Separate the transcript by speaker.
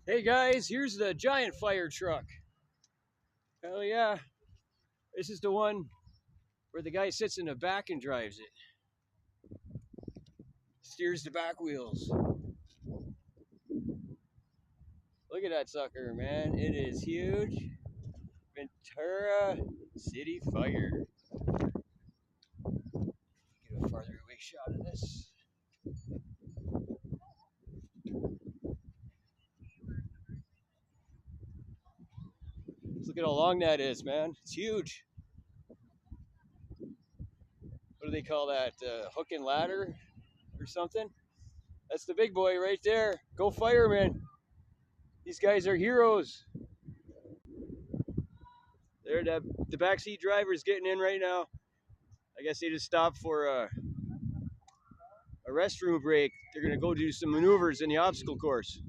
Speaker 1: Hey guys, here's the giant fire truck. Hell yeah. This is the one where the guy sits in the back and drives it. Steers the back wheels. Look at that sucker, man. It is huge. Ventura City Fire. Get a farther away shot of this. Let's look at how long that is, man. It's huge. What do they call that? Hook and ladder or something? That's the big boy right there. Go firemen. These guys are heroes. There, the backseat driver is getting in right now. I guess they just stopped for a restroom break. They're going to go do some maneuvers in the obstacle course.